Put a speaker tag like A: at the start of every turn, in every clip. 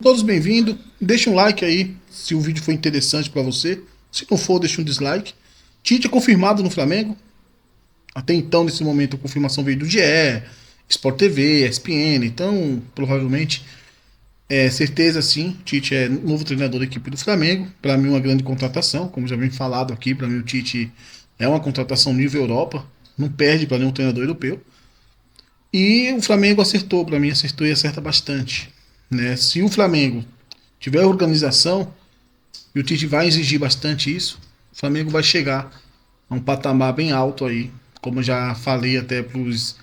A: Todos bem-vindos. Deixa um like aí se o vídeo foi interessante para você. Se não for, deixa um dislike. Tite é confirmado no Flamengo. Até então, nesse momento, a confirmação veio do GE, Sport TV, ESPN. Então, provavelmente, é certeza sim. Tite é novo treinador da equipe do Flamengo. Para mim, uma grande contratação. Como já vem falado aqui, para mim, o Tite é uma contratação nível Europa. Não perde para nenhum treinador europeu. E o Flamengo acertou, para mim, acertou e acerta bastante. Né? Se o Flamengo tiver organização, e o Tite vai exigir bastante isso, o Flamengo vai chegar a um patamar bem alto aí. Como eu já falei até para os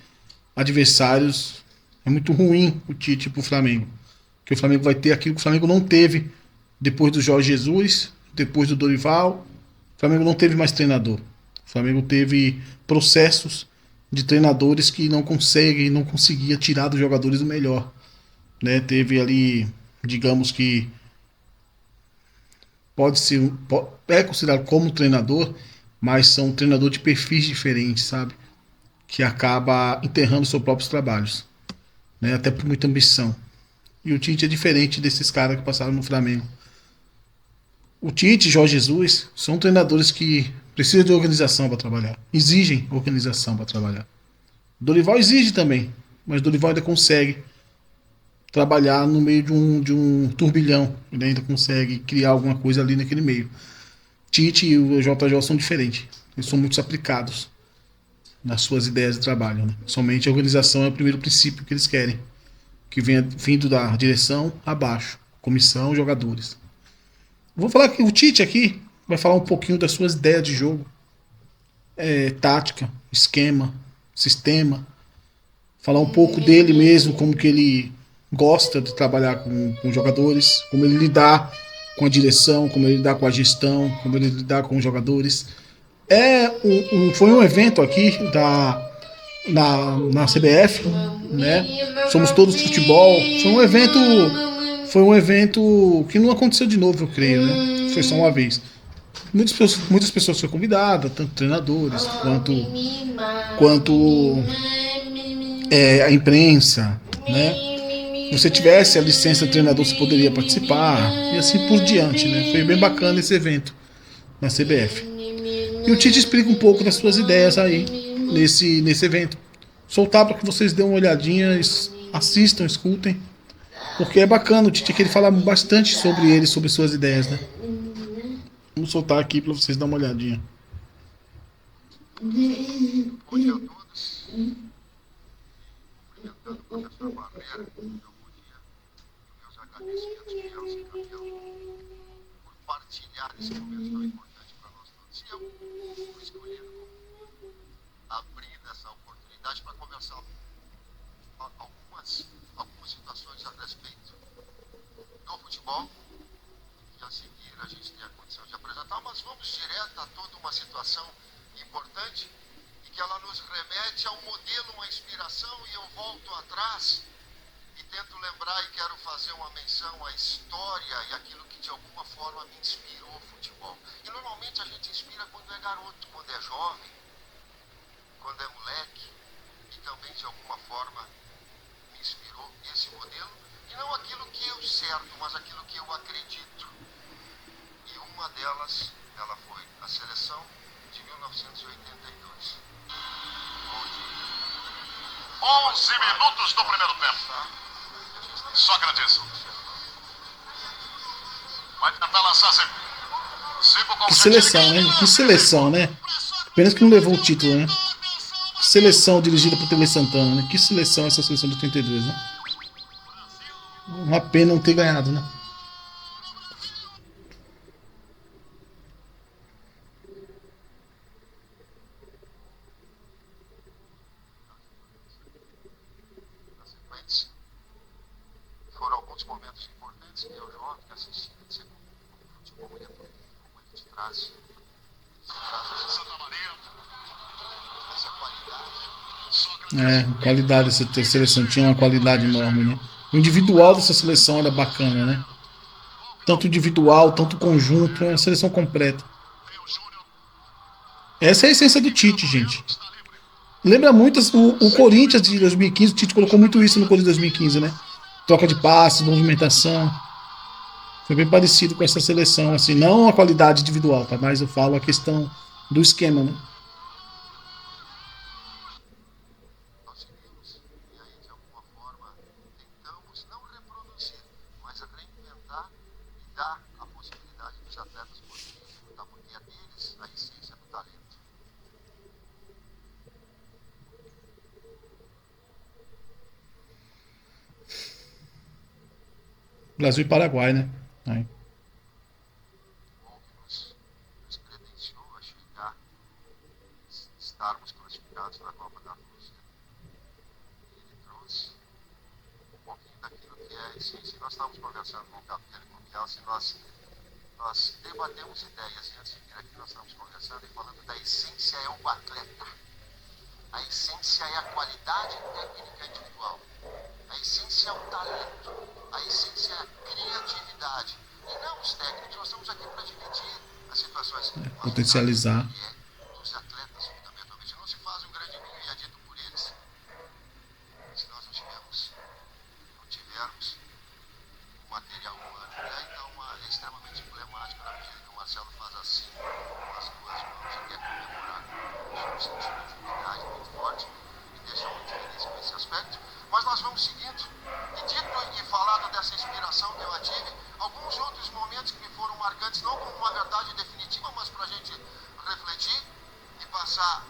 A: adversários, é muito ruim o Tite para o Flamengo. Porque o Flamengo vai ter aquilo que o Flamengo não teve depois do Jorge Jesus, depois do Dorival. O Flamengo não teve mais treinador. O Flamengo teve processos de treinadores que não conseguia tirar dos jogadores o melhor. Né? Teve ali, digamos que pode ser, é considerado como treinador, mas são treinador de perfis diferentes, sabe? Que acaba enterrando seus próprios trabalhos, né? Até por muita ambição. E o Tite é diferente desses caras que passaram no Flamengo. O Tite e Jorge Jesus são treinadores que precisam de organização para trabalhar, exigem organização para trabalhar. Dorival exige também, mas Dorival ainda consegue trabalhar no meio de um turbilhão. Ele ainda consegue criar alguma coisa ali naquele meio. Tite e o JJ são diferentes. Eles são muito aplicados nas suas ideias de trabalho. Né? Somente a organização é o primeiro princípio que eles querem. Que venha vindo da direção abaixo. Comissão, jogadores. Vou falar que o Tite aqui vai falar um pouquinho das suas ideias de jogo. Tática, esquema, sistema. Falar um pouco dele mesmo, como que ele gosta de trabalhar com jogadores, como ele lidar com a direção, como ele lidar com a gestão, como ele lidar com os jogadores. Foi um evento aqui na CBF, né? Somos todos futebol. Foi um evento que não aconteceu de novo, eu creio, né? Foi só uma vez. Muitas pessoas foram convidadas, tanto treinadores quanto a imprensa, né? Se você tivesse a licença de treinador, você poderia participar e assim por diante, né? Foi bem bacana esse evento na CBF. E o Tite explica um pouco das suas ideias aí nesse evento. Soltar para que vocês dêem uma olhadinha, assistam, escutem, porque é bacana. O Tite que ele fala bastante sobre ele, sobre suas ideias, né? Vamos soltar aqui para vocês darem uma olhadinha.
B: Agradecimentos que vieram sem campeão por partilhar esse momento tão importante para nós todos. E eu fui escolhido como abrir essa oportunidade para conversar algumas situações a respeito do futebol, que a seguir a gente tem a condição de apresentar, mas vamos direto a toda uma situação importante e que ela nos remete a um modelo, uma inspiração, e eu volto atrás e tento lembrar e quero fazer uma menção à história e aquilo que de alguma forma me inspirou o futebol. E normalmente a gente inspira quando é garoto, quando é jovem, quando é moleque, e também de alguma forma me inspirou esse modelo, e não aquilo que eu certo, mas aquilo que eu acredito. E uma delas, ela foi a seleção de 1982.
C: 11 minutos do primeiro tempo. Sócrates vai tentar lançar
A: Que seleção, né? Que seleção, né? Apenas que não levou o título, né? Que seleção dirigida por Tele Santana, né? Que seleção essa seleção de 82, né? Uma pena não ter ganhado, né?
B: Foram alguns momentos importantes que eu jovem que assisti, de como o futebol ele é bonito, como ele te traz essa qualidade.
A: Qualidade, essa seleção tinha uma qualidade enorme, né? O individual dessa seleção era bacana, né? Tanto individual, tanto conjunto, é uma seleção completa. Essa é a essência do Tite, gente. Lembra muito o Corinthians de 2015, o Tite colocou muito isso no Corinthians de 2015, né? Troca de passes, movimentação. Foi bem parecido com essa seleção, assim, não a qualidade individual, tá? Mas eu falo a questão do esquema, né?
B: Conseguimos, e aí de alguma forma tentamos não reproduzir, mas reinventar e dar a possibilidade dos atletas poderem desfrutar, porque é deles a essência do talento.
A: Brasil e Paraguai, né? Aí.
B: Gol que nos credenciou a chegar, estarmos classificados para a Copa da Rússia. E ele trouxe um pouquinho daquilo que é a essência. Nós estávamos conversando com o capitão e com o Bielsa, nós debatemos ideias, e antes de vir aqui nós estávamos conversando e falando da essência é o atleta. A essência é a qualidade técnica individual. A essência é o talento. A essência é a criatividade. E não os técnicos. Nós estamos aqui para dividir as situações.
A: Potencializar.
B: Os atletas, fundamentalmente. Não se faz um grande vinho e é dito por eles. Se nós não tivermos o material humano. E aí então é extremamente emblemático na medida que o Marcelo faz assim, com as duas mãos e quer comemorar. Um sentimento de unidade muito forte e deixa muito feliz com esse aspecto. Mas nós vamos seguindo. E dito e falado dessa inspiração que eu tive, alguns outros momentos que me foram marcantes, não como uma verdade definitiva, mas para a gente refletir e passar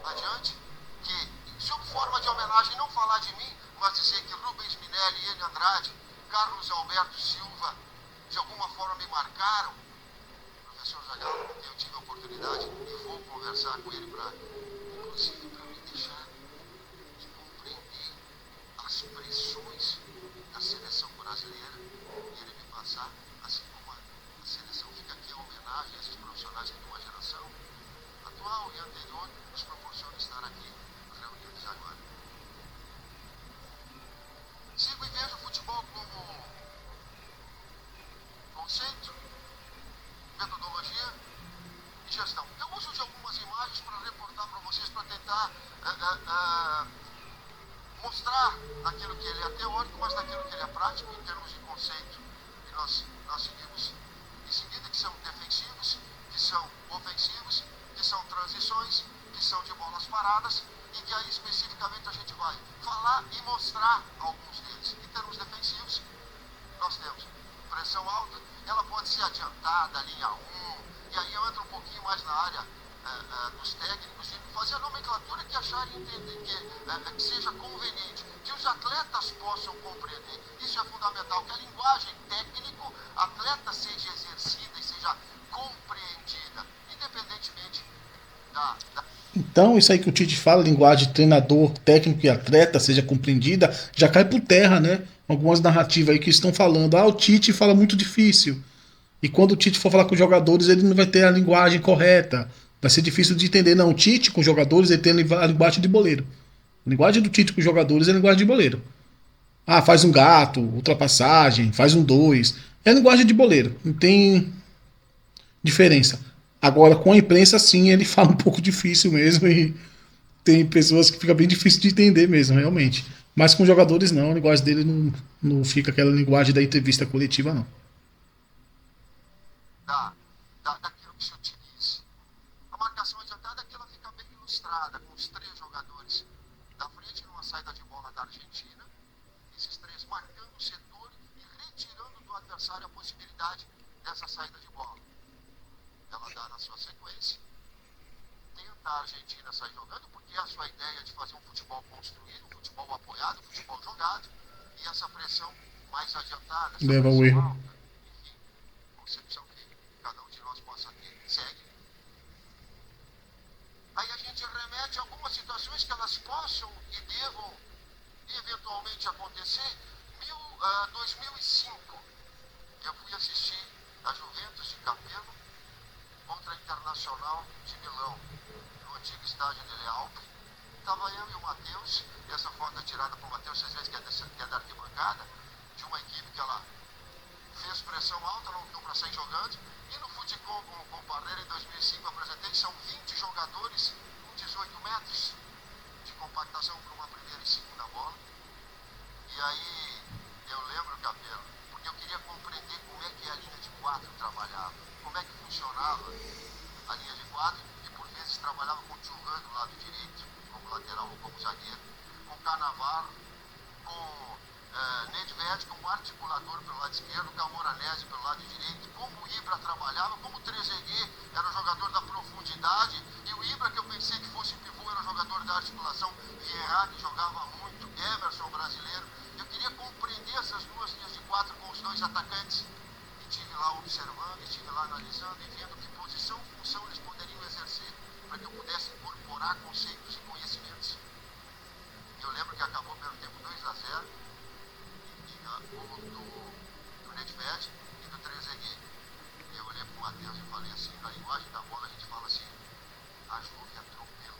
B: adiante, que, sob forma de homenagem, não falar de mim, mas dizer que Rubens Minelli, Enio Andrade, Carlos Alberto Silva, de alguma forma me marcaram. O professor Zagallo, com quem eu tive a oportunidade, e vou conversar com ele para, inclusive, para me deixar e compreender as pressões da seleção brasileira e ele me passar, assim como a seleção fica aqui a homenagem a esses profissionais de uma geração atual e anterior, nos proporciona estar aqui reunidos agora. Sigo e vejo o futebol como conceito, metodologia e gestão. Eu uso de algumas imagens para reportar para vocês, para tentar mostrar aquilo que ele é teórico, mas daquilo que ele é prático em termos de conceito. E nós seguimos em seguida, que são defensivos, que são ofensivos, que são transições, que são de bolas paradas, e que aí especificamente a gente vai falar e mostrar alguns deles. Em termos defensivos, nós temos pressão alta, ela pode ser adiantada, linha 1, e aí eu entro um pouquinho mais na área dos técnicos, de fazer a nomenclatura que acharem entender, que seja conveniente, que os atletas possam compreender. Isso é fundamental, que a linguagem técnico atleta seja exercida e seja compreendida, independentemente da
A: Então, isso aí que o Tite fala, linguagem de treinador, técnico e atleta, seja compreendida, já cai por terra, né? Algumas narrativas aí que estão falando, o Tite fala muito difícil. E quando o Tite for falar com os jogadores, ele não vai ter a linguagem correta. Vai ser difícil de entender. Não, o Tite com os jogadores, ele tem a linguagem de boleiro. A linguagem do Tite com os jogadores é a linguagem de boleiro. Ah, faz um gato, ultrapassagem, faz um dois. É a linguagem de boleiro. Não tem diferença. Agora, com a imprensa, sim, ele fala um pouco difícil mesmo. E tem pessoas que fica bem difícil de entender mesmo, realmente. Mas com jogadores, não. A linguagem dele não fica aquela linguagem da entrevista coletiva, não.
B: daquilo que se utiliza. A marcação adiantada é que ela fica bem ilustrada, com os três jogadores da frente numa saída de bola da Argentina, esses três marcando o setor e retirando do adversário a possibilidade dessa saída de bola. Ela dá na sua sequência, tenta a Argentina sair jogando, porque é a sua ideia de fazer um futebol construído, um futebol apoiado, um futebol jogado, e essa pressão mais adiantada, essa
A: Leva ao
B: pressão
A: erro.
B: alta, enfim, concepção que cada um de nós possa ter, segue. Aí a gente remete a algumas situações que elas possam e devam eventualmente acontecer. 2005, eu fui assistir a Juventus de Capello contra a Internacional de Milão, no antigo estádio de Lealpe. Estava eu e o Matheus, e essa foto é tirada por Matheus, vocês veem que é da arquibancada, de uma equipe que ela fez pressão alta, não deu para sair jogando. E no Futecom com o Barreira em 2005 eu apresentei, são 20 jogadores com 18 metros de compactação para uma primeira e segunda bola. E aí eu lembro, Capelo, porque eu queria compreender como é que marcava a linha de quadro e por vezes trabalhava com o Churran do lado direito, como lateral ou como zagueiro, com Cannavaro, com Nedved como articulador pelo lado esquerdo, Camoranesi pelo lado direito, como o Ibra trabalhava, como o Trezeguet era o jogador da profundidade, e o Ibra, que eu pensei que fosse pivô, era o jogador da articulação, Vieira, que jogava muito, Emerson brasileiro. Eu queria compreender essas duas linhas de quatro com os dois atacantes. Estive lá observando, estive lá analisando e vendo que posição e função eles poderiam exercer para que eu pudesse incorporar conceitos e conhecimentos. Eu lembro que acabou pelo tempo 2-0, e tinha gol do Nedved e do Trezeguet. Eu olhei para o Matheus e falei assim, na linguagem da bola a gente fala assim, a Juve atropelou.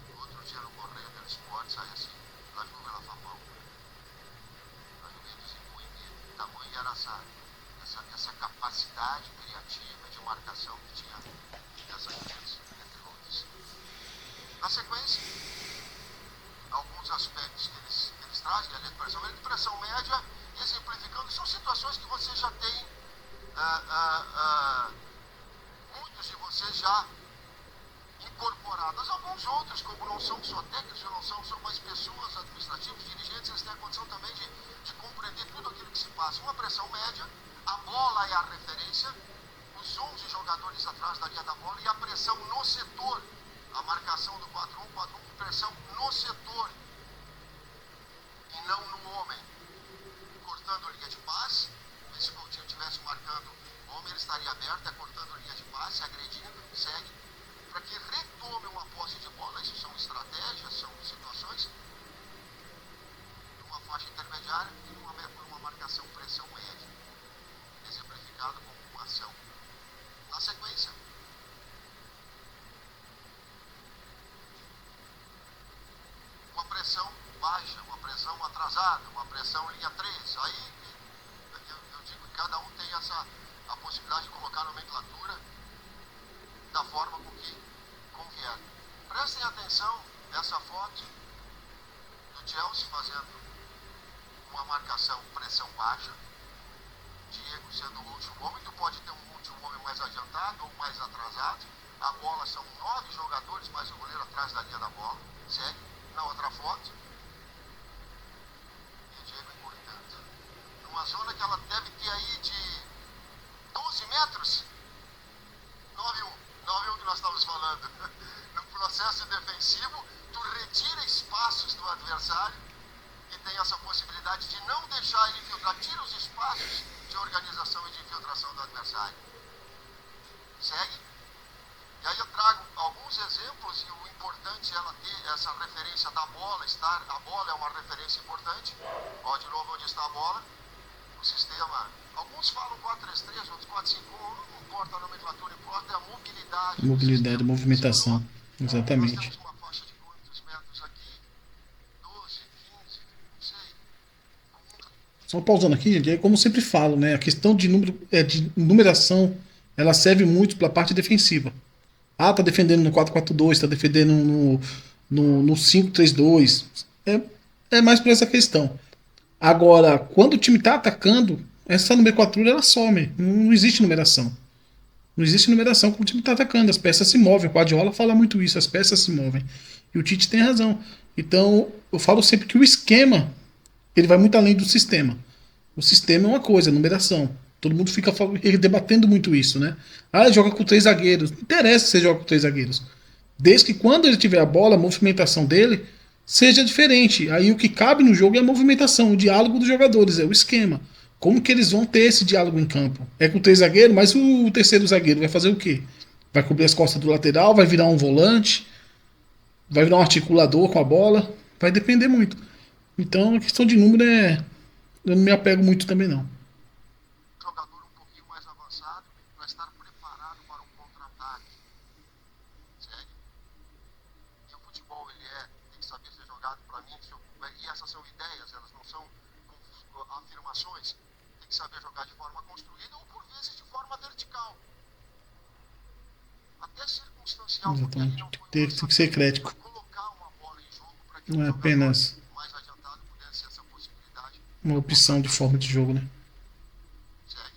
B: No outro dia no Correio do Esporte sai assim, a Juve ela fa mal. A Juventus impõe medo, tamanho e araçá. Essa capacidade criativa de marcação que tinha essa Juventus, entre outros. Na sequência, alguns aspectos que eles trazem, a linha de pressão média, exemplificando, são situações que você já tem, muitos de vocês já incorporadas. Alguns outros, como não são só técnicos, não são mais pessoas, administrativos, dirigentes, eles têm a condição também de compreender tudo aquilo que se passa. Uma pressão média, a bola é a referência, os 11 jogadores atrás da linha da bola e a pressão no setor. A marcação do 4-1, pressão no setor e não no homem. Cortando a linha de passe, se o Coutinho estivesse marcando o homem, ele estaria aberto, cortando a linha de passe, agredindo, segue, para que retome uma posse de bola. Isso são estratégias, são situações numa faixa intermediária e numa marcação pressão média, exemplificado como uma ação. Na sequência, uma pressão baixa, uma pressão atrasada, uma pressão linha 3. Aí eu digo que cada um tem a possibilidade de colocar a nomenclatura da forma com que convier. Prestem atenção nessa foto do Chelsea fazendo uma marcação pressão baixa, Diego sendo o último homem. Tu pode ter um último homem mais adiantado ou mais atrasado. A bola são 9 jogadores, mais o goleiro atrás da linha da bola. Segue na outra foto. E o Diego encurtando. Numa zona que ela deve ter aí de 12 metros. 9-1 que nós estamos falando. No processo defensivo, tu retira espaços do adversário e tem essa possibilidade de não deixar ele infiltrar. Tira os espaços de organização e de infiltração do adversário. Segue. E aí eu trago alguns exemplos, e o importante é ela ter essa referência da bola, a bola é uma referência importante. Ó, de novo onde está a bola, o sistema, alguns falam 4-3-3, outros 4-5-1, não importa a nomenclatura, importa é a mobilidade.
A: Mobilidade, movimentação, exatamente.
B: Nós temos uma faixa de quantos metros aqui? 12, 15, não sei.
A: Só pausando aqui, gente, é como eu sempre falo, né? A questão de numeração, ela serve muito para a parte defensiva. Ah, tá defendendo no 4-4-2, tá defendendo no 5-3-2. É mais por essa questão. Agora, quando o time tá atacando, essa nomenclatura ela some. Não existe numeração. Não existe numeração quando o time tá atacando. As peças se movem. O Guardiola fala muito isso, as peças se movem. E o Tite tem razão. Então, eu falo sempre que o esquema, ele vai muito além do sistema. O sistema é uma coisa, a numeração. Todo mundo fica debatendo muito isso, né? Ah, ele joga com 3 zagueiros. Não interessa se você joga com 3 zagueiros. Desde que quando ele tiver a bola, a movimentação dele seja diferente. Aí o que cabe no jogo é a movimentação, o diálogo dos jogadores, é o esquema. Como que eles vão ter esse diálogo em campo? É com 3 zagueiros, mas o terceiro zagueiro vai fazer o quê? Vai cobrir as costas do lateral, vai virar um volante, vai virar um articulador com a bola. Vai depender muito. Então a questão de número eu não me apego muito também não.
B: Jogador um pouquinho mais avançado para estar preparado para um contra-ataque. Segue. E o futebol tem que saber ser jogado para mim. E essas são ideias, elas não são afirmações. Tem que saber jogar de forma construída ou por vezes de forma vertical. Até circunstancial.
A: Exatamente. Tem que ser eclético.
B: Colocar uma bola em jogo para que
A: Não é apenas
B: mais adiantado pudesse ser essa possibilidade.
A: uma opção de forma de jogo, né?
B: Segue.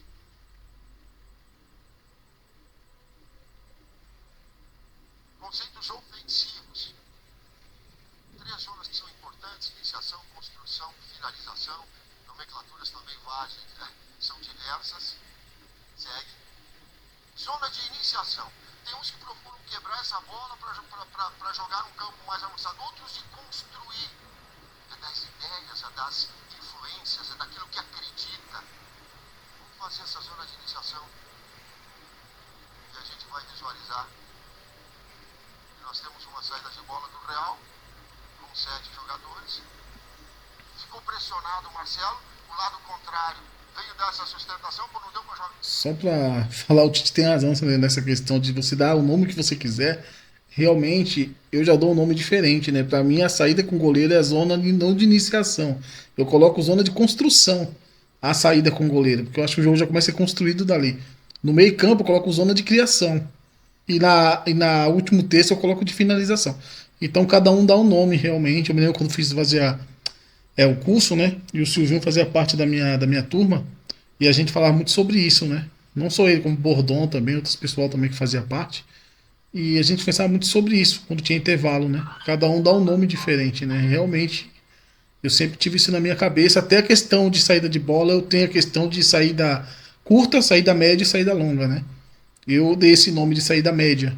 B: vantagens, né? São diversas. Segue. Zona de iniciação. Tem uns que procuram quebrar essa bola para jogar num campo mais avançado, outros de construir. É das ideias, é das influências, é daquilo que acredita. Vamos fazer essa zona de iniciação e a gente vai visualizar. E nós temos uma saída de bola do Real, com 7 jogadores. Ficou pressionado o Marcelo, o lado contrário veio dar essa sustentação, quando não deu para jogar.
A: Só pra falar, o Tite tem razão nessa questão de você dar o nome que você quiser. Realmente, eu já dou um nome diferente, né? Pra mim, a saída com o goleiro é a zona não de iniciação. Eu coloco zona de construção, a saída com o goleiro, porque eu acho que o jogo já começa a ser construído dali. No meio campo, eu coloco zona de criação. E na último texto, eu coloco de finalização. Então, cada um dá um nome, realmente. Eu me lembro quando fiz fazer o curso, né? E o Silvinho fazia parte da minha turma. E a gente falava muito sobre isso, né? Não só ele, como o Bordon também, outros pessoal também que fazia parte. E a gente pensava muito sobre isso, quando tinha intervalo, né? Cada um dá um nome diferente, né? Realmente, eu sempre tive isso na minha cabeça. Até a questão de saída de bola, eu tenho a questão de saída curta, saída média e saída longa, né? Eu dei esse nome de saída média,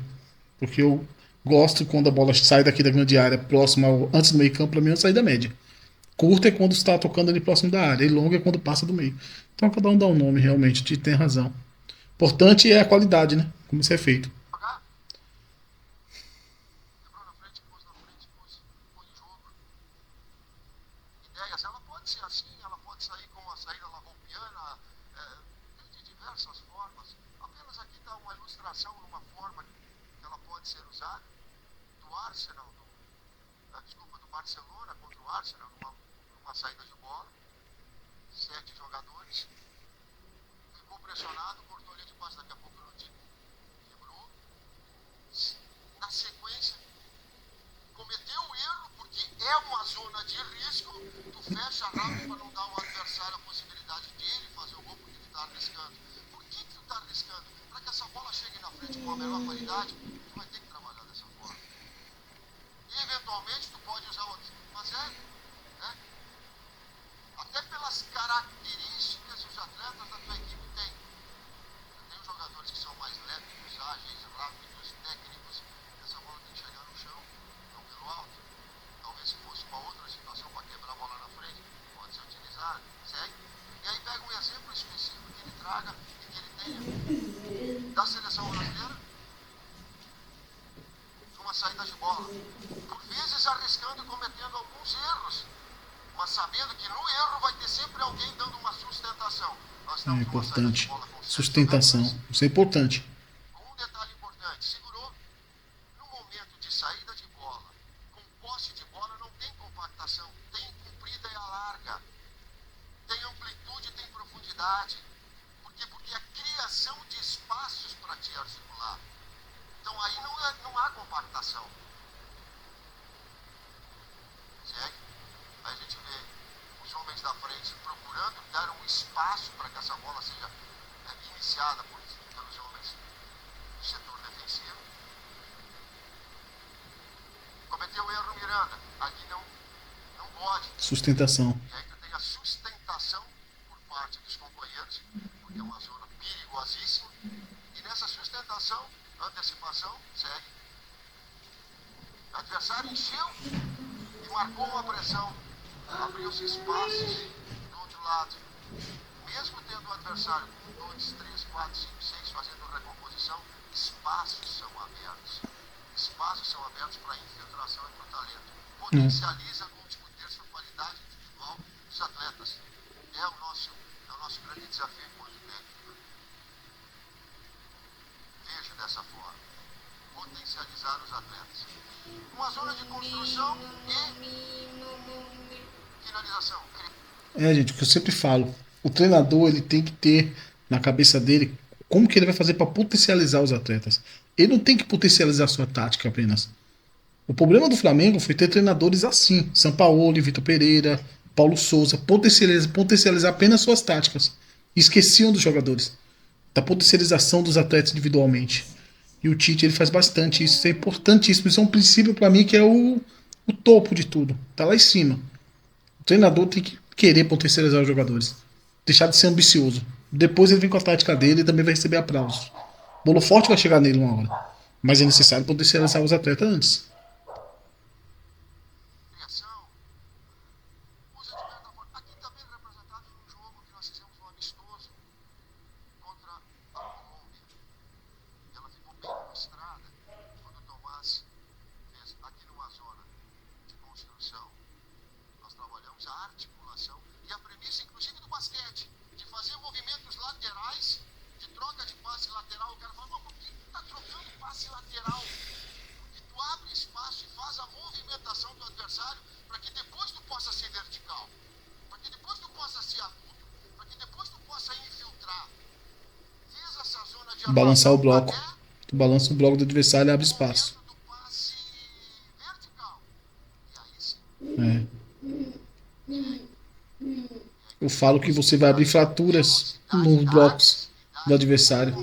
A: porque eu gosto quando a bola sai daqui da grande área, próxima antes do meio campo, para mim é uma saída média. Curta é quando está tocando ali próximo da área, e longa é quando passa do meio. Então cada um dá um nome, realmente, Tite tem razão. Importante é a qualidade, né? Como isso é feito.
B: Quebrou na frente, pôs em jogo. Ideias, ela pode ser assim, ela pode sair com uma saída lavoupiana, tem de diversas formas. Apenas aqui dá uma ilustração numa forma que ela pode ser usada. Do Arsenal, do Barcelona contra o Arsenal, numa saída de bola. 7 jogadores. Ficou pressionado, cortou ali de passe, daqui a pouco o Rodrigo quebrou. Na sequência, cometeu o erro, porque é uma zona de risco. Tu fecha rápido para não dar ao adversário a possibilidade dele fazer o gol, porque tu está arriscando. Por que tu está arriscando? Para que essa bola chegue na frente com a melhor qualidade, tu vai ter que trabalhar dessa forma. E eventualmente tu pode usar outro. Mas né? Até pelas características que os atletas da tua equipe têm. Tem os jogadores que são mais leves, ágeis, rápidos, técnicos. Essa bola tem que chegar no chão, não pelo alto. Talvez se fosse uma outra situação para quebrar a bola na frente, pode ser utilizado. Segue. E aí pega um exemplo específico que ele traga e que ele tenha da seleção brasileira. Uma saída de bola. Por vezes arriscando e cometendo alguns erros. Mas sabendo que no erro vai ter sempre alguém dando uma sustentação. Nós
A: É
B: temos uma saída de
A: importante.
B: bola com 7
A: Sustentação.
B: jogadores.
A: Isso é importante.
B: Um detalhe importante, segurou. No momento de saída de bola, com posse de bola, não tem compactação. Tem comprida e a larga. Tem amplitude, tem profundidade. Por quê? Porque a criação de espaços para te articular. Então aí não há compactação. Segue. Aí a gente vê os homens da frente procurando dar um espaço para que essa bola seja iniciada pelos homens do setor defensivo. Cometeu o erro Miranda. Aqui não pode.
A: Sustentação.
B: E aí tu tem a sustentação por parte dos companheiros, porque é uma zona perigosíssima. E nessa sustentação, antecipação, segue. O adversário encheu e marcou uma pressão. Abriu-se espaços do outro lado. Mesmo tendo o adversário com 2, 3, 4, 5, 6 fazendo recomposição, espaços são abertos. Espaços são abertos para infiltração e para o talento. Potencializa com discutir sua qualidade individual dos atletas. É o nosso grande desafio enquanto técnico. Vejo dessa forma. Potencializar os atletas. Uma zona de construção e finalização.
A: Gente, o que eu sempre falo, o treinador ele tem que ter na cabeça dele como que ele vai fazer para potencializar os atletas. Ele não tem que potencializar a sua tática apenas. O problema do Flamengo foi ter treinadores assim, Sampaoli, Vitor Pereira, Paulo Souza, potencializar apenas suas táticas. Esqueciam dos jogadores, da potencialização dos atletas individualmente. E o Tite ele faz bastante isso, isso é importantíssimo. Isso é um princípio para mim que é o topo de tudo. Tá lá em cima. O treinador tem que querer potencializar os jogadores. deixar de ser ambicioso. Depois ele vem com a tática dele e também vai receber aplausos. O bolo forte vai chegar nele uma hora. Mas é necessário potencializar os atletas antes.
B: Criação, usa de merda forte. Aqui também representado num jogo que nós fizemos um amistoso contra a Colômbia. Ela ficou bem mostrada quando o Tomás fez aqui numa zona de construção. Nós trabalhamos a articulação e a premissa, inclusive, do basquete, de fazer movimentos laterais, de troca de passe lateral. O cara fala, mas por que tu tá trocando passe lateral? Porque tu abre espaço e faz a movimentação do adversário para que depois tu possa ser vertical, para que depois tu possa ser agudo, para que depois tu possa infiltrar. Fez essa zona de
A: Balançar o
B: armação
A: bloco.
B: até
A: Tu balança o bloco do adversário e abre
B: o
A: espaço.
B: momento do passe vertical. E aí sim.
A: É. Eu falo que você vai abrir fraturas nos blocos do adversário.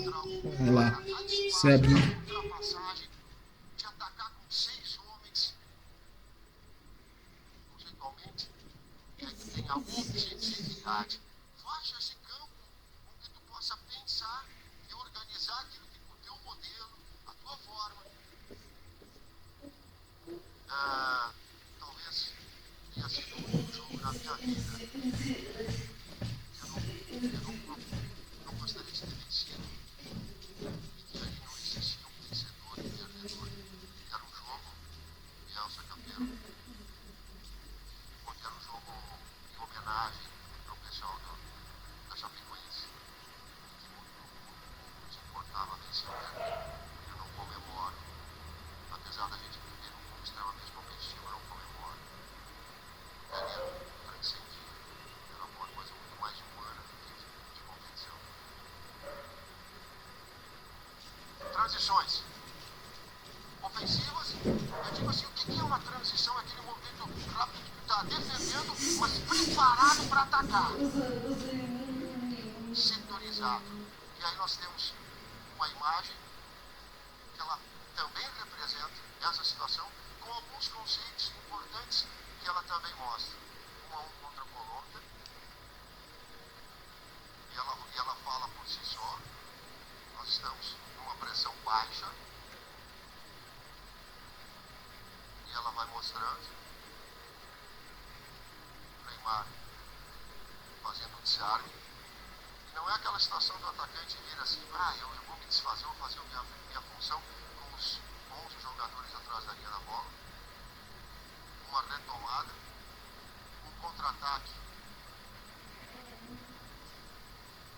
A: Olha lá. Você abre.
B: Ultrapassagem, de atacar com 6 homens, conceitualmente, e aí tu tem a objetividade. Faça esse campo onde tu possa pensar e organizar aquilo que o teu modelo, a tua forma. Talvez tenha sido o único jogo na minha vida. Eu não gostaria de ter vencido. E aí não existia um vencedor e perdedor. Era um jogo, Elsa Campeão, porque era um jogo em homenagem ao pessoal da Chapecoense, que muito nos importava vencer. Eu não comemoro. Apesar da gente viver num mundo extremamente competitivo, eu não comemoro. Ele transcendia. Era uma coisa muito mais humana do que de competição. Transições ofensivas, eu digo assim, o que é uma transição? É aquele movimento rápido que tu está defendendo, mas preparado para atacar. Setorizado. E aí nós temos uma imagem que ela também representa essa situação, com alguns conceitos importantes que ela também mostra. 1-1 contra a Colômbia, e ela fala por si só. Nós estamos numa pressão baixa, e ela vai mostrando o Neymar fazendo um desarme. E não é aquela situação do atacante vir assim, eu vou me desfazer, vou fazer minha função com os 11 jogadores atrás da linha da bola. Uma retomada, um contra-ataque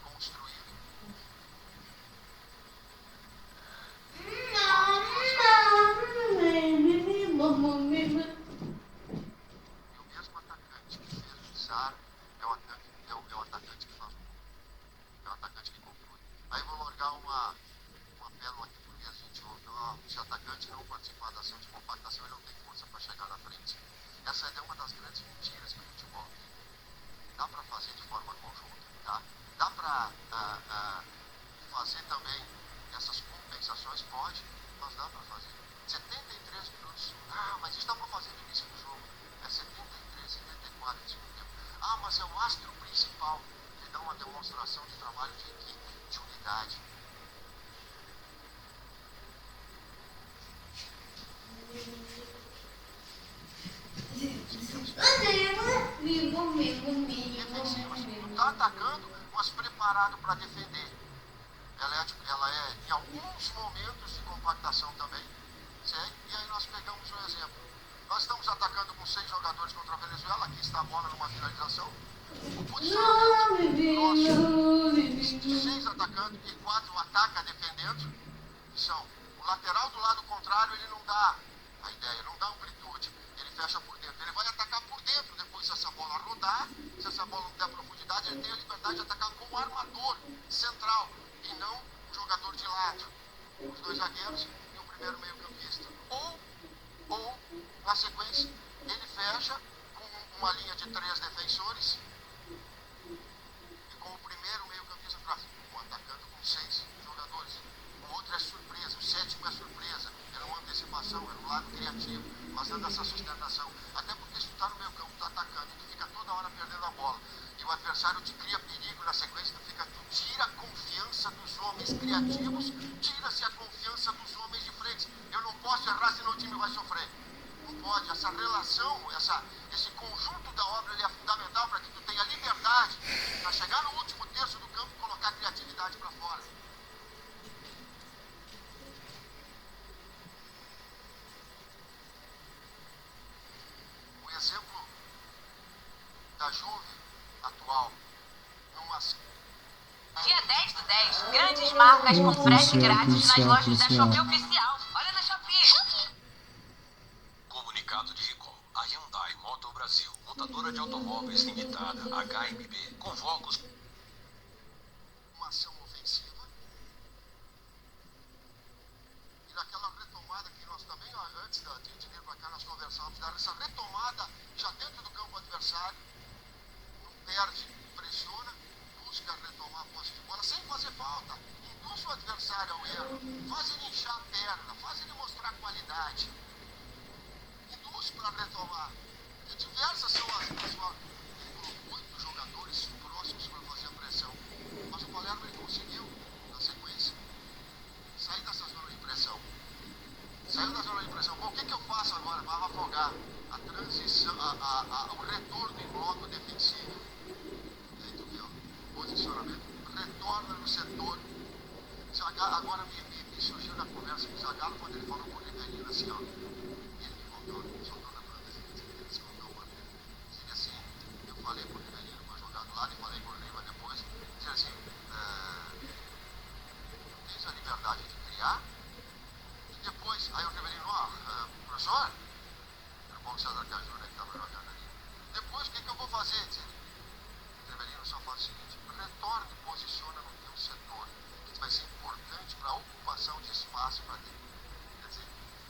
B: construído. E o mesmo atacante que fez o desarme é o atacante que faz o gol. É o atacante que conclui. Aí vou largar uma pérola aqui por vez a gente ouve, se o atacante não participar da ação de compactação, ele não tem força para chegar na frente. Essa é uma das grandes mentiras que o futebol tem. Dá para fazer de forma conjunta, tá? Dá para fazer também essas compensações? Pode, mas dá para fazer. 73 minutos. Mas isso dá para fazer no início do jogo. É 73, 74 de segundo tempo. Mas é o astro principal que dá uma demonstração de trabalho de equipe, de unidade. Defensivas. Tu tá atacando, mas preparado para defender. Ela é em alguns momentos de compactação também. Certo? E aí nós pegamos um exemplo. Nós estamos atacando com 6 jogadores contra a Venezuela. Aqui está a bola numa finalização. O posicionamento nosso de 6 atacando e 4 ataca defendendo. São o lateral do lado contrário, ele não dá a ideia, não dá amplitude. Ele fecha por dentro. Ele vai atacar por dentro depois, se essa bola rodar, se essa bola não der profundidade, ele tem a liberdade de atacar como armador central e não um jogador de lado. Os 2 zagueiros e o primeiro meio-campista. Ou, na sequência, ele fecha com uma linha de 3 defensores e com o primeiro meio-campista atrás. Um atacando com 6 jogadores. O outro é surpresa, o 7º é surpresa. É uma antecipação, é um lado criativo, mas dando essa sustentação. Até porque se tu tá no meio campo, tu tá atacando e tu fica toda hora perdendo a bola. E o adversário te cria perigo mais criativos, tira-se a confiança dos homens de frente. Eu não posso errar, senão o time vai sofrer. Não pode. Essa relação, esse conjunto da obra ele é fundamental para que tu tenha liberdade para chegar no último terço do campo e colocar a criatividade para fora. O exemplo da Juve atual, numa
D: Dia 10 do 10, grandes marcas com frete grátis nas lojas da Shopee Oficial. Olha na Shopee.
E: Comunicado de recall. A Hyundai Motor Brasil, montadora de automóveis limitada, HMB, convoca os...
B: uma ação ofensiva. E naquela retomada que nós também, antes da gente vir para cá, nós conversávamos, dessa retomada já dentro do campo adversário, não perde, pressiona, busca retomar a posse de bola sem fazer falta. Induz o adversário ao erro, faz ele inchar a perna, faz ele mostrar qualidade. Induz para retomar. E diversas são as muitos jogadores próximos para fazer a pressão. Mas o Palermo ele conseguiu, na sequência, sair dessa zona de pressão. Saiu da zona de pressão. Bom, o que eu faço agora? Vai afogar a transição, o retorno em bloco defensivo. E aí tu viu, posicionamento, retorna no setor. Agora me surgiu na conversa com o Zagallo quando ele falou com o Rivelino assim, ó. Ele me contou na planejamento, ele se contou uma vez. Dizia assim, eu falei com o Rivelino para jogar do lado e falei com o Riva depois, dizia assim, tens a liberdade de criar. E depois, aí o Rivelino, professor, era o Paulo César Caju, né, que estava jogando ali. Depois, o que eu vou fazer? Dizia ele. O Rivelino só faz o seguinte, retorna e posiciona no teu setor, que vai ser importante para a ocupação de espaço para ele. Quer dizer,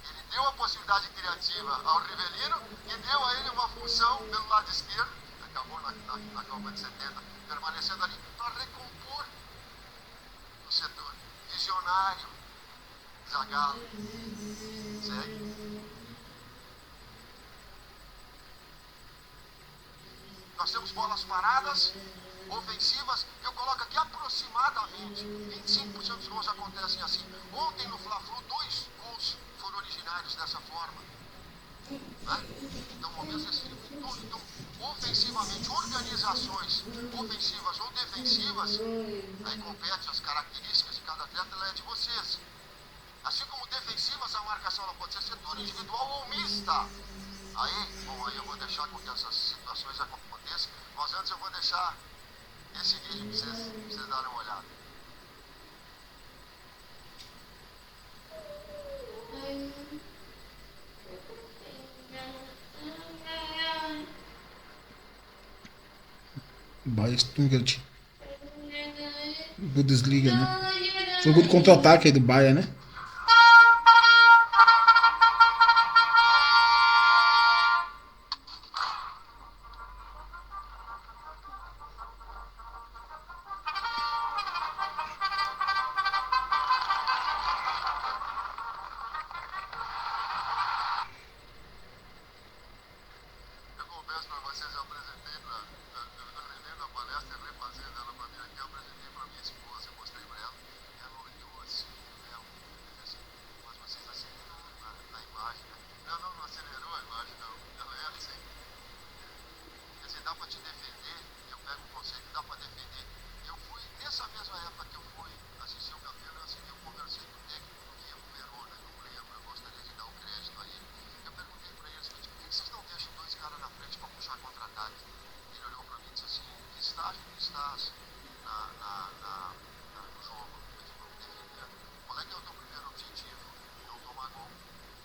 B: ele deu a possibilidade criativa ao Rivelino e deu a ele uma função pelo lado esquerdo, acabou na Copa de 70, permanecendo ali para recompor o setor. Visionário, Zagallo, segue. Nós temos bolas paradas, ofensivas, eu coloco aqui aproximadamente 25% dos gols acontecem assim. Ontem no Fla-Flu, 2 gols foram originários dessa forma. Né? Então, momentos assim, então, ofensivamente, organizações ofensivas ou defensivas, aí compete as características de cada atleta, ela é de vocês. Assim como defensivas, a marcação ela pode ser setor individual ou mista. Aí eu vou deixar com que essas situações aconteçam, mas antes eu vou deixar esse vídeo para vocês darem uma olhada.
A: Bahia Stuttgart. Bundesliga, né? Foi o gol de contra-ataque aí do Bahia, né?
B: Eu confesso para vocês, eu apresentei revendo a palestra e refazendo ela para mim aqui, eu apresentei para minha esposa, eu mostrei para ela, e ela olhou assim, né, assim, mas vocês aceleraram na imagem, né? Não acelerou a imagem, não é assim. Quer dizer, dá para te defender, eu pego o conceito, dá para defender. Eu fui, nessa mesma época que eu fui assistir o campeonato, eu assisti, eu conversei com o técnico do Diego Verona, não lembro, eu gostaria de dar um crédito a ele. Eu perguntei para ele, por que vocês não deixam 2 caras na frente para puxar contra-ataque? Ele olhou para mim e disse assim, que estágio tu estás no jogo? Eu disse, vamos defender. Qual é que é o teu primeiro objetivo? Não tomar gol.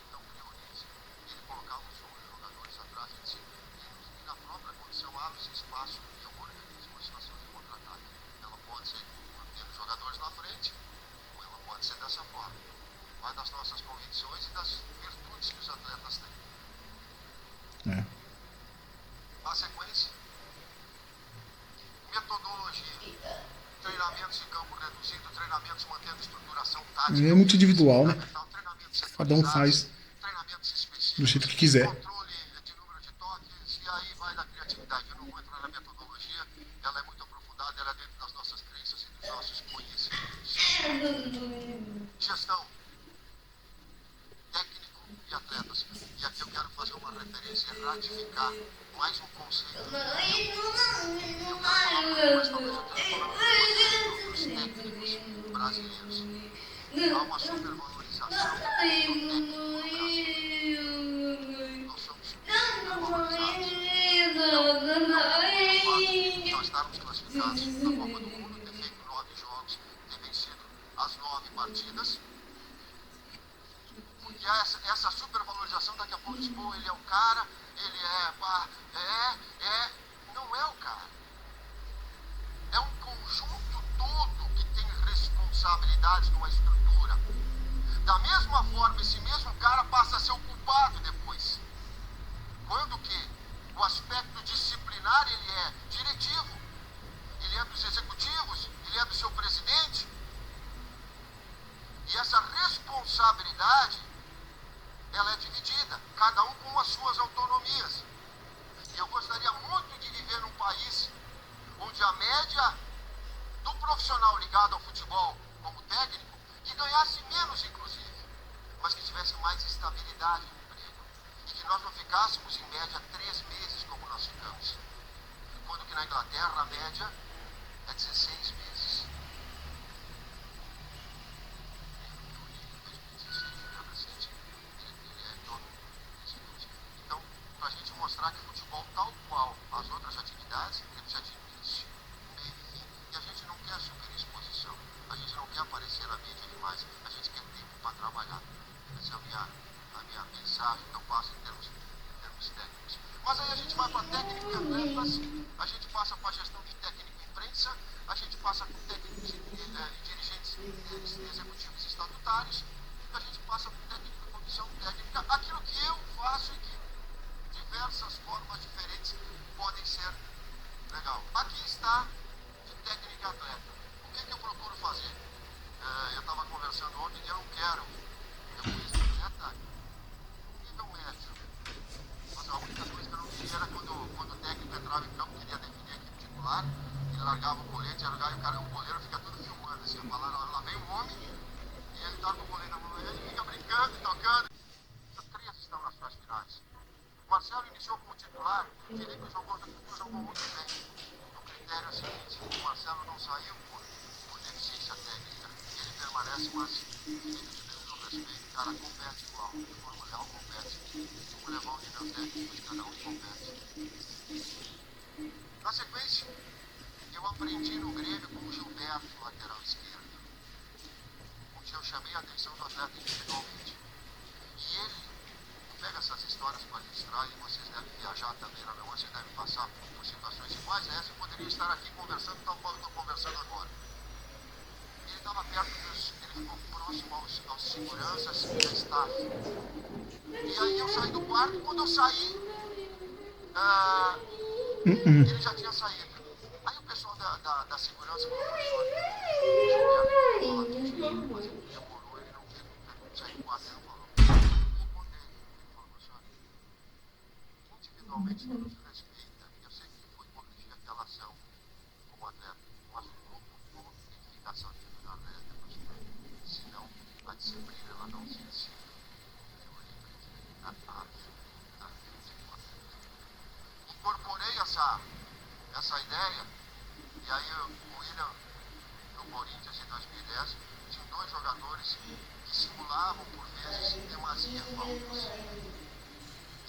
B: Então priorize. Ele colocava os jogadores atrás e disse, e na própria condição abre-se espaço e eu organizo uma situação de contra-ataque. Ela pode ser mantendo os jogadores na frente, ou ela pode ser dessa forma. Vai das nossas convicções e das virtudes que os atletas têm.
A: É.
B: Na sequência, metodologia, treinamentos em campo reduzido, treinamentos mantendo estruturação tática.
A: É muito individual, né?
B: Treinamentos
A: Cada um faz
B: treinamentos específicos,
A: do jeito que quiser.
B: controle de número de toques, e aí vai da criatividade. Eu não vou entrar na metodologia, ela é muito aprofundada, ela é dentro das nossas crenças e dos nossos conhecimentos. Gestão, técnico e atletas. E aqui eu quero fazer uma referência e ratificar mais um conceito. Eu quero falar um pouco, mas talvez eu tenha falado com vocês sobre os técnicos brasileiros. Há uma supervalorização do técnico no Brasil. Nós somos supervalorizados. Nós estarmos classificados na Copa do Mundo, ter feito 9 jogos, ter vencido as 9 partidas. Porque essa supervalorização, daqui a pouco diz, pô, ele é o cara, ele é, pá, não é o cara. É um conjunto todo que tem responsabilidade numa estrutura. Da mesma forma, esse mesmo cara passa a ser o culpado depois. Quando que o aspecto disciplinar, ele é diretivo, ele é dos executivos, ele é do seu presidente. E essa responsabilidade, ela é dividida, cada um com as suas autonomias. E eu gostaria muito de viver num país onde a média do profissional ligado ao futebol como técnico, que ganhasse menos inclusive, mas que tivesse mais estabilidade no emprego. E que nós não ficássemos em média 3 meses como nós ficamos. Quando que na Inglaterra a média é 16 meses. Então, para a gente mostrar que o futebol, tal qual as outras atividades, ele precisa de início, meio e fim. E a gente não quer superexposição, a gente não quer aparecer na mídia demais, a gente quer tempo para trabalhar. Essa é a minha mensagem que eu passo em termos técnicos. Mas aí a gente vai para técnico e atletas, a gente passa para gestão de técnico e imprensa, a gente passa com técnicos e dirigentes executivos estatutários, a gente passa por técnico e comissão técnica, aquilo que eu faço e que diversas formas diferentes podem ser legal. Aqui está de técnico e atleta. O que eu procuro fazer? Eu estava conversando ontem e eu não quero, eu conheço atleta nível médio. Mas a única coisa que eu não queria era quando o técnico entrava em campo, queria definir a equipe titular, ele largava o colete, ia largar e o goleiro fica tudo filmando, assim, lá vem um homem e ele tá com o colete na mão, ele fica brincando e tocando. Os 3 estão nas suas finais. Marcelo iniciou como titular, Felipe jogou muito bem. O critério é o seguinte, o Marcelo não saiu por deficiência técnica, ele permanece, mas Felipe de Deus não respeito, o cara compete igual, de forma real compete. Vou levar o nível técnico de cada um e compete. Na sequência, eu aprendi no Grêmio com o Gilberto, lateral esquerdo, onde eu chamei a atenção do atleta individualmente. E ele pega essas histórias para registrar, e vocês devem viajar também na minha, vocês devem passar por situações iguais a essa. Eu poderia estar aqui conversando tal qual eu estou conversando agora. Ele estava perto ele ficou próximo aos seguranças e da staff. E aí eu saí do quarto, e quando eu saí, ele já tinha saído. Aí o pessoal da segurança falou, professor, mas ele demorou, ele não saiu do quarto, ele não falou. Eu contei, ele falou, professor, individualmente tudo se respeita, eu sei que foi corrigir aquela ação como atleta, mas o grupo todo tem que ficar sabendo da regra, professor, senão a disciplina ela não se ensina. Incorporei essa ideia, e aí o William, no Corinthians em 2010, tinha 2 jogadores que simulavam por vezes demasia faltas.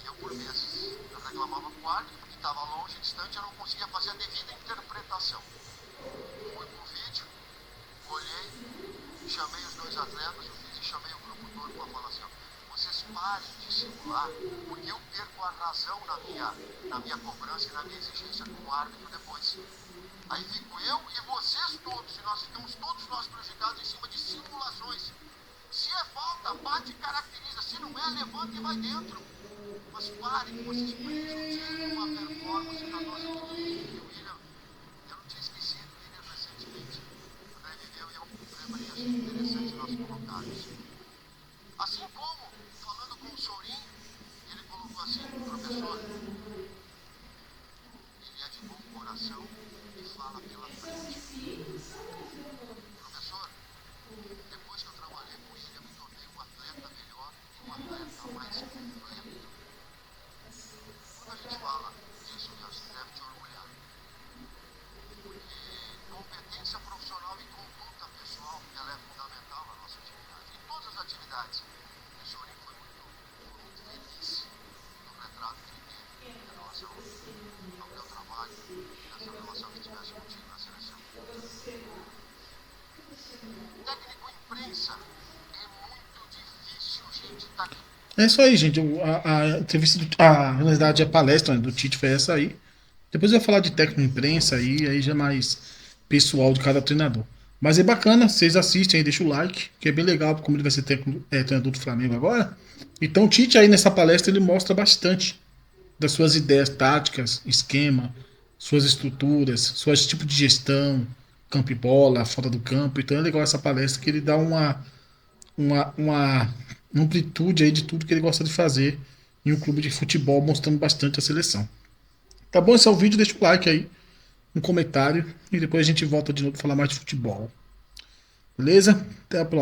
B: E eu por vezes eu reclamava com o árbitro porque estava longe, distante, eu não conseguia fazer a devida interpretação. Fui pro vídeo, olhei, chamei os 2 atletas, eu fiz e chamei o grupo todo para falar assim, ó, vocês parem de simular, porque eu perco a razão na minha cobrança e na minha exigência como árbitro depois. Aí fico eu e vocês todos, e nós ficamos todos nós prejudicados em cima de simulações. Se é falta, bate e caracteriza. Se não é, levanta e vai dentro. Mas parem, vocês prejudicam a performance da nossa equipe. E o William, eu não tinha esquecido o William recentemente. Quando ele viveu, e eu lembrei, achei interessante nós colocarmos. Assim como, falando com o Sorin, ele colocou assim, professor, ele é de bom coração e fala pela frente. Professor,
A: É isso aí, gente. A entrevista, na verdade, a palestra, né, do Tite foi essa aí. Depois eu vou falar de técnico imprensa aí já é mais pessoal de cada treinador. Mas é bacana, vocês assistem aí, deixa o like, que é bem legal, como ele vai ser treinador do Flamengo agora. Então o Tite aí nessa palestra ele mostra bastante das suas ideias táticas, esquema, suas estruturas, suas tipos de gestão, campo e bola, fora do campo. Então é legal essa palestra que ele dá uma amplitude aí de tudo que ele gosta de fazer em um clube de futebol, mostrando bastante a seleção. Tá bom? Esse é o vídeo, deixa o like aí, um comentário e depois a gente volta de novo pra falar mais de futebol. Beleza? Até a próxima.